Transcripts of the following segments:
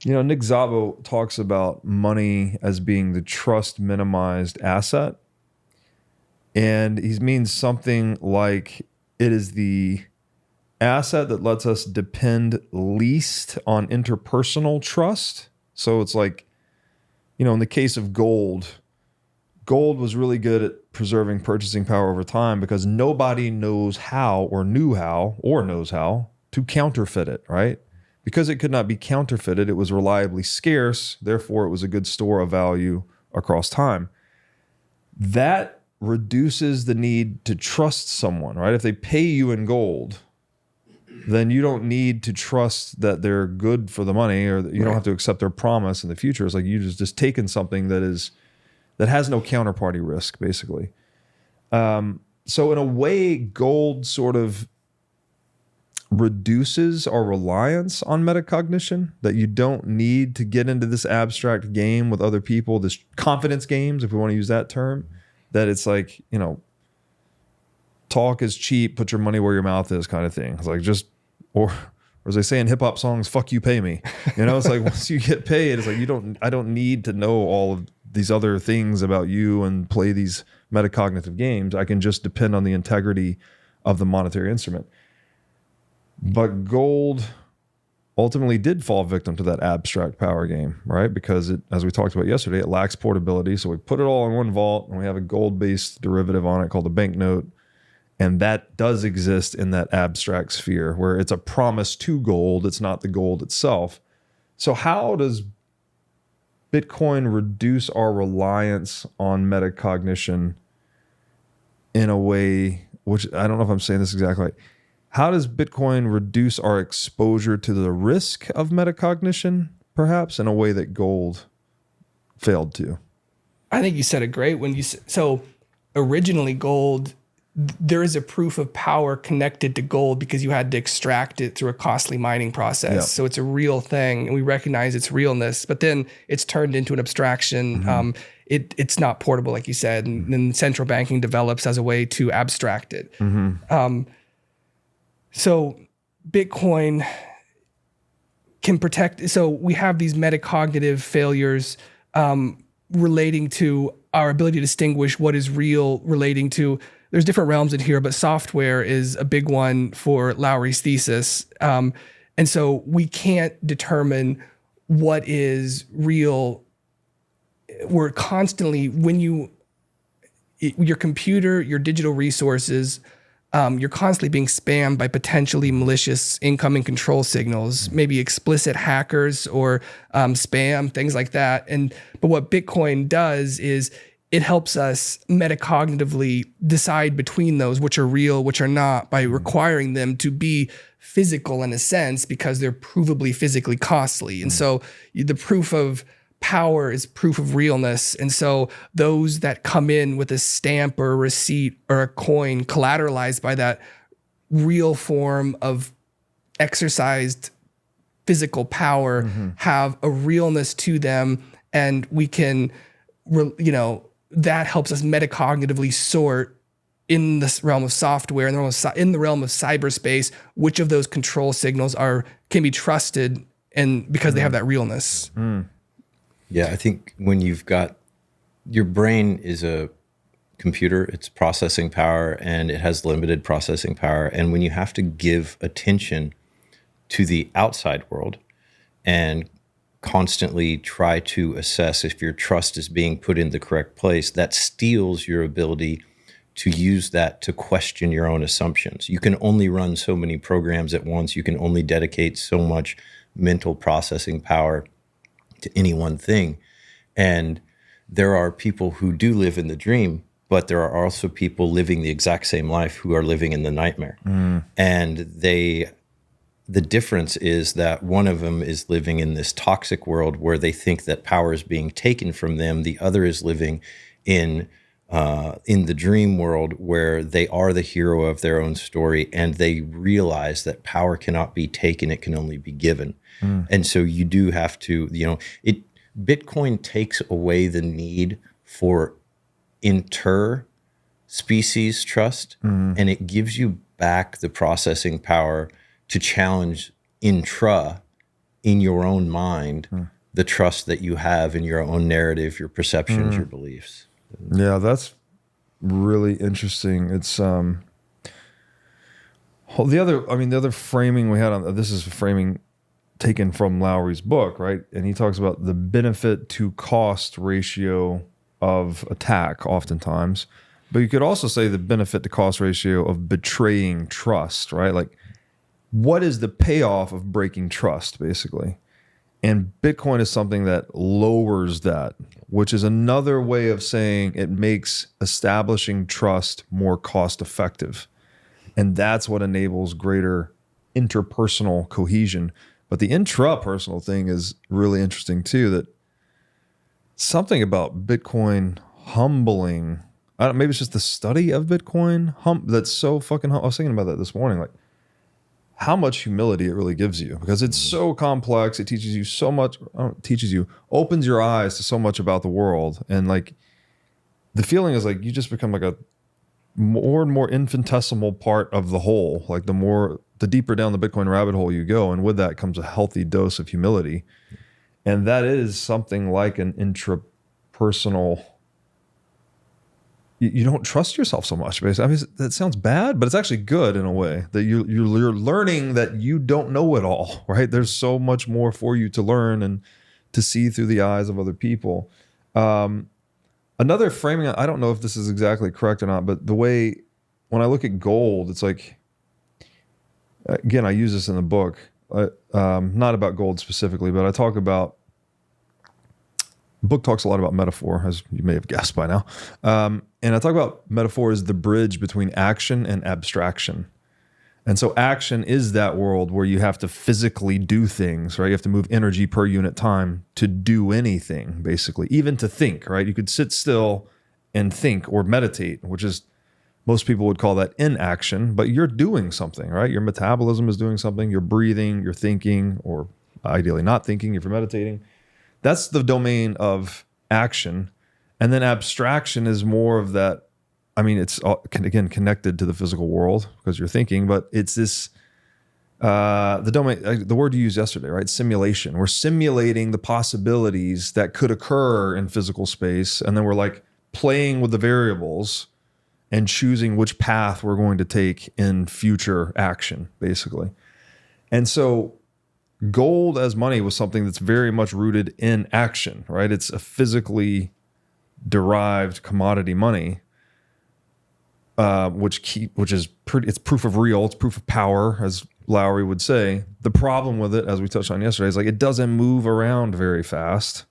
Nick Szabo talks about money as being the trust minimized asset. And he means something like it is the asset that lets us depend least on interpersonal trust. So it's like, in the case of gold was really good at preserving purchasing power over time because nobody knows how or knows how to counterfeit it, right? Because it could not be counterfeited, it was reliably scarce. Therefore, it was a good store of value across time. That reduces the need to trust someone, right? If they pay you in gold, then you don't need to trust that they're good for the money, or that you don't have to accept their promise in the future. It's like you just taken something that has no counterparty risk, basically. So in a way, gold sort of reduces our reliance on metacognition, that you don't need to get into this abstract game with other people, this confidence games, if we want to use that term, that it's like, talk is cheap, put your money where your mouth is kind of thing. It's like or as they say in hip hop songs, fuck you, pay me. It's like once you get paid, it's like I don't need to know all of these other things about you and play these metacognitive games. I can just depend on the integrity of the monetary instrument. But gold ultimately did fall victim to that abstract power game, right? Because it, as we talked about yesterday, it lacks portability. So we put it all in one vault and we have a gold-based derivative on it called a banknote. And that does exist in that abstract sphere where it's a promise to gold. It's not the gold itself. So how does Bitcoin reduce our reliance on metacognition in a way, which I don't know if I'm saying this exactly right. How does Bitcoin reduce our exposure to the risk of metacognition, perhaps, in a way that gold failed to? I think you said it great so originally gold, there is a proof of power connected to gold because you had to extract it through a costly mining process. Yeah. So it's a real thing and we recognize its realness, but then it's turned into an abstraction. Mm-hmm. It's not portable, like you said, and then central banking develops as a way to abstract it. Mm-hmm. So Bitcoin can protect. So we have these metacognitive failures relating to our ability to distinguish what is real, relating to, there's different realms in here, but software is a big one for Lowry's thesis. And so we can't determine what is real. We're constantly, your computer, your digital resources, you're constantly being spammed by potentially malicious incoming control signals, maybe explicit hackers or spam, things like that. But what Bitcoin does is it helps us metacognitively decide between those, which are real, which are not, by requiring them to be physical in a sense because they're provably physically costly. And so the proof of power is proof of realness. And so those that come in with a stamp or a receipt or a coin collateralized by that real form of exercised physical power have a realness to them. And we can, that helps us metacognitively sort in this realm of software, in the realm of cyberspace, which of those control signals can be trusted, and because they have that realness. Yeah, I think when you've got, your brain is a computer, it's processing power, and it has limited processing power. And when you have to give attention to the outside world and constantly try to assess if your trust is being put in the correct place, that steals your ability to use that to question your own assumptions. You can only run so many programs at once. You can only dedicate so much mental processing power to any one thing. And there are people who do live in the dream, but there are also people living the exact same life who are living in the nightmare. And the difference is that one of them is living in this toxic world where they think that power is being taken from them. The other is living in the dream world where they are the hero of their own story, and they realize that power cannot be taken, it can only be given. And so you do have to, Bitcoin takes away the need for inter-species trust, and it gives you back the processing power to challenge intra in your own mind the trust that you have in your own narrative, your perceptions, your beliefs. Yeah, that's really interesting. It's the other framing we had on this is framing taken from Lowry's book, right? And he talks about the benefit to cost ratio of attack oftentimes, but you could also say the benefit to cost ratio of betraying trust, right? Like, what is the payoff of breaking trust, basically? And Bitcoin is something that lowers that, which is another way of saying it makes establishing trust more cost effective. And that's what enables greater interpersonal cohesion. But the intrapersonal thing is really interesting too, that something about Bitcoin humbling, I don't, maybe it's just the study of Bitcoin that's so fucking, I was thinking about that this morning, like how much humility it really gives you, because it's so complex. It teaches you so much, opens your eyes to so much about the world. And like the feeling is like you just become like a more and more infinitesimal part of the whole. Like the deeper down the Bitcoin rabbit hole you go, and with that comes a healthy dose of humility. And that is something like an intrapersonal, you don't trust yourself so much, basically. I mean, that sounds bad, but it's actually good in a way that you're learning that you don't know it all, right? There's so much more for you to learn and to see through the eyes of other people. Another framing, I don't know if this is exactly correct or not, but the way, when I look at gold, it's like, again, I use this in the book, not about gold specifically, but I talk about, the book talks a lot about metaphor, as you may have guessed by now. And I talk about metaphor as the bridge between action and abstraction. And so action is that world where you have to physically do things, right? You have to move energy per unit time to do anything, basically, even to think, right? You could sit still and think or meditate, which is, most people would call that inaction, but you're doing something, right? Your metabolism is doing something, you're breathing, you're thinking, or ideally not thinking if you're meditating. That's the domain of action. And then abstraction is more of that. I mean, it's again connected to the physical world because you're thinking, but it's this, the domain, the word you used yesterday, right? Simulation. We're simulating the possibilities that could occur in physical space. And then we're like playing with the variables and choosing which path we're going to take in future action, basically. And so gold as money was something that's very much rooted in action, right? It's a physically derived commodity money, which is pretty, it's proof of real, it's proof of power, as Lowry would say. The problem with it, as we touched on yesterday, is like it doesn't move around very fast.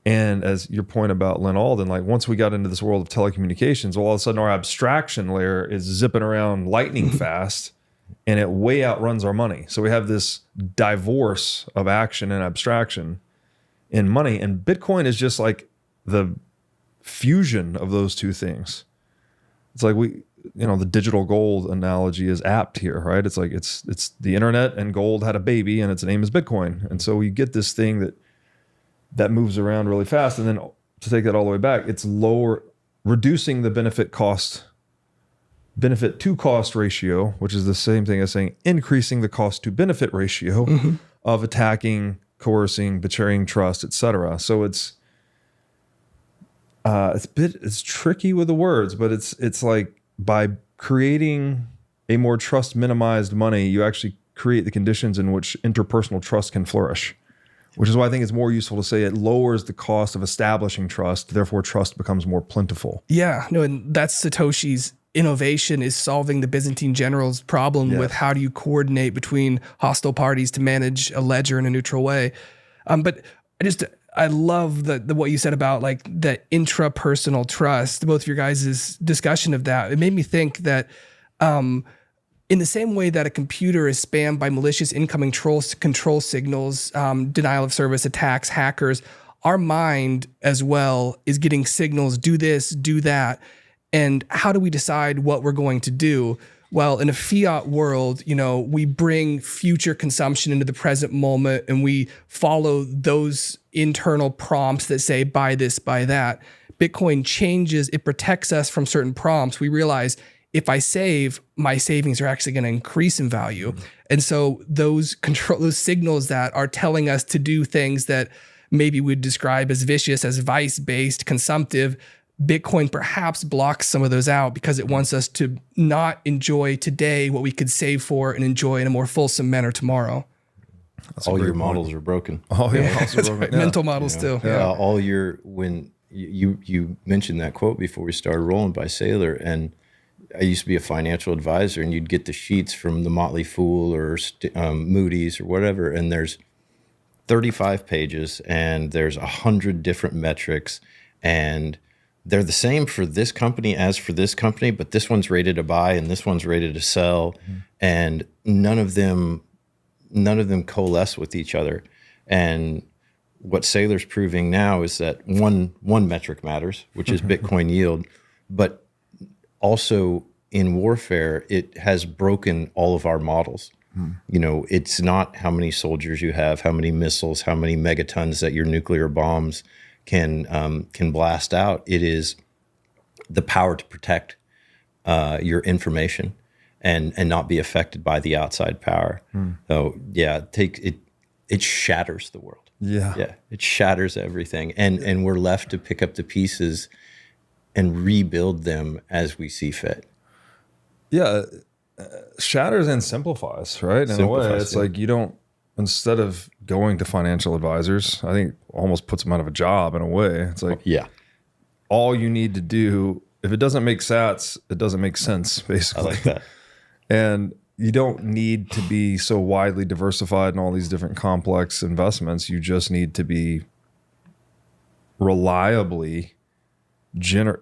And as your point about Lynn Alden, like once we got into this world of telecommunications, well, all of a sudden our abstraction layer is zipping around lightning fast, and it way outruns our money. So we have this divorce of action and abstraction in money. And Bitcoin is just like the fusion of those two things. It's like the digital gold analogy is apt here, right? It's like it's the internet and gold had a baby and its name is Bitcoin. And so we get this thing that moves around really fast. And then to take that all the way back, it's reducing the benefit to cost ratio, which is the same thing as saying increasing the cost to benefit ratio of attacking, coercing, betraying trust, etc. So it's tricky with the words, but it's like by creating a more trust minimized money, you actually create the conditions in which interpersonal trust can flourish, which is why I think it's more useful to say it lowers the cost of establishing trust, therefore trust becomes more plentiful. Yeah, no, and that's Satoshi's innovation, is solving the Byzantine general's problem with how do you coordinate between hostile parties to manage a ledger in a neutral way. But I love the what you said about like the intrapersonal trust, both of your guys' discussion of that. It made me think that in the same way that a computer is spammed by malicious incoming control signals, denial of service attacks, hackers, our mind as well is getting signals, do this, do that. And how do we decide what we're going to do? Well, in a fiat world, we bring future consumption into the present moment and we follow those internal prompts that say, buy this, buy that. Bitcoin changes, it protects us from certain prompts. We realize if I save, my savings are actually going to increase in value. And so those signals that are telling us to do things that maybe we'd describe as vicious, as vice-based, consumptive, Bitcoin perhaps blocks some of those out because it wants us to not enjoy today what we could save for and enjoy in a more fulsome manner tomorrow. All your models are broken. All your models are broken. Right. Mental models too. All your, when you mentioned that quote before we started rolling by Saylor, and I used to be a financial advisor, and you'd get the sheets from the Motley Fool or Moody's or whatever, and there's 35 pages and there's 100 different metrics, and they're the same for this company as for this company, but this one's rated to buy and this one's rated to sell, and none of them coalesce with each other. And what Saylor's proving now is that one metric matters, which is Bitcoin yield, but also in warfare, it has broken all of our models. You know, it's not how many soldiers you have, how many missiles, how many megatons that your nuclear bombs can blast out. It is the power to protect your information and not be affected by the outside power. So yeah, it shatters the world. Yeah, it shatters everything, and we're left to pick up the pieces and rebuild them as we see fit. Yeah, shatters and simplifies, right? In a way, it's like you don't, instead of going to financial advisors, I think almost puts them out of a job in a way. It's like, all you need to do, if it doesn't make sats, it doesn't make sense, basically. I like that. And you don't need to be so widely diversified in all these different complex investments. You just need to be reliably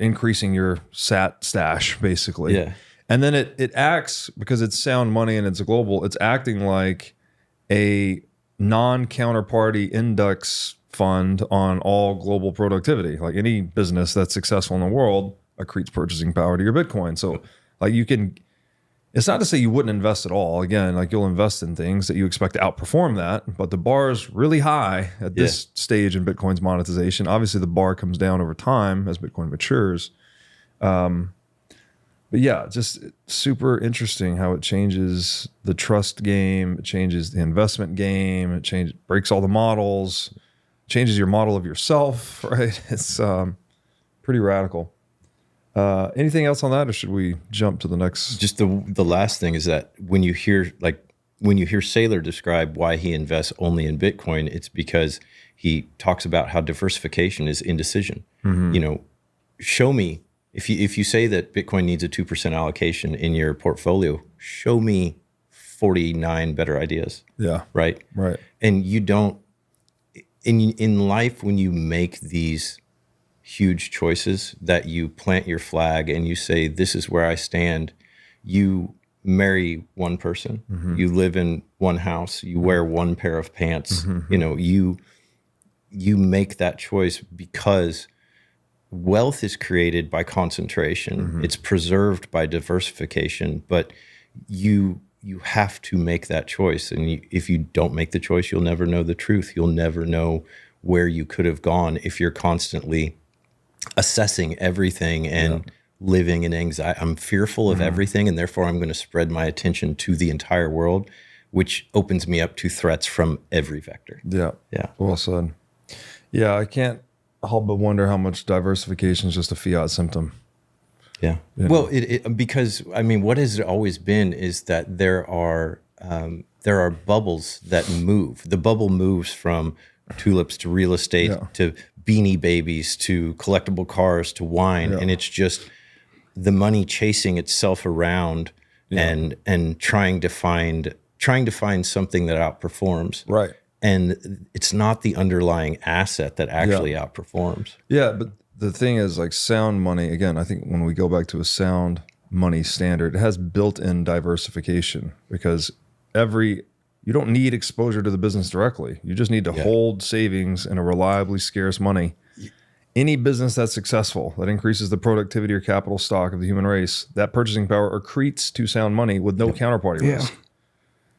increasing your sat stash, basically. Yeah. And then it acts, because it's sound money and it's global, it's acting like a non-counterparty index fund on all global productivity. Like any business that's successful in the world accretes purchasing power to your Bitcoin. So like you can, it's not to say you wouldn't invest at all. Again, like you'll invest in things that you expect to outperform that, but the bar is really high at this stage in Bitcoin's monetization. Obviously the bar comes down over time as Bitcoin matures. But yeah, just super interesting how it changes the trust game. It changes the investment game. It breaks all the models, changes your model of yourself, right? It's pretty radical. Anything else on that, or should we jump to the next? Just the last thing is that when you hear Saylor describe why he invests only in Bitcoin, it's because he talks about how diversification is indecision. You know, show me, if you say that Bitcoin needs a 2% allocation in your portfolio, show me 49 better ideas. Yeah. Right. And you don't, in life, when you make these huge choices that you plant your flag and you say, this is where I stand, you marry one person, you live in one house, you wear one pair of pants, you know, you make that choice because wealth is created by concentration. It's preserved by diversification, but you have to make that choice. And if you don't make the choice, you'll never know the truth. You'll never know where you could have gone if you're constantly assessing everything and living in anxiety. I'm fearful of everything, and therefore I'm going to spread my attention to the entire world, which opens me up to threats from every vector. Yeah. Well said. Yeah, I can't help but wonder how much diversification is just a fiat symptom. Yeah. Well, because I mean, what has it always been is that there are bubbles that move. The bubble moves from tulips to real estate to beanie babies to collectible cars to wine, and it's just the money chasing itself around and trying to find something that outperforms. Right. And it's not the underlying asset that actually outperforms. Yeah, but the thing is, like sound money, again, I think when we go back to a sound money standard, it has built-in diversification, because you don't need exposure to the business directly. You just need to hold savings in a reliably scarce money. Any business that's successful, that increases the productivity or capital stock of the human race, that purchasing power accretes to sound money with no counterparty risk.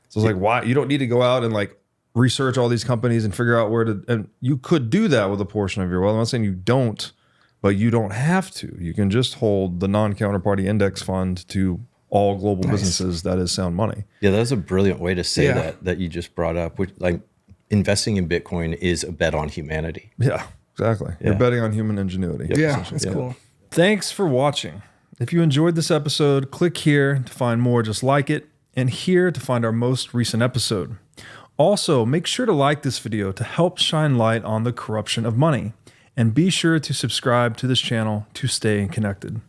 So it's like, why? You don't need to go out and like research all these companies and figure out where to, and you could do that with a portion of your wealth. I'm not saying you don't, but you don't have to. You can just hold the non-counterparty index fund to all global businesses, that is sound money. Yeah, that's a brilliant way to say Yeah. that you just brought up. Which, like, investing in Bitcoin is a bet on humanity. Yeah, exactly. You're betting on human ingenuity. Yeah, that's cool. Thanks for watching. If you enjoyed this episode, click here to find more just like it, and here to find our most recent episode. Also, make sure to like this video to help shine light on the corruption of money, and be sure to subscribe to this channel to stay connected.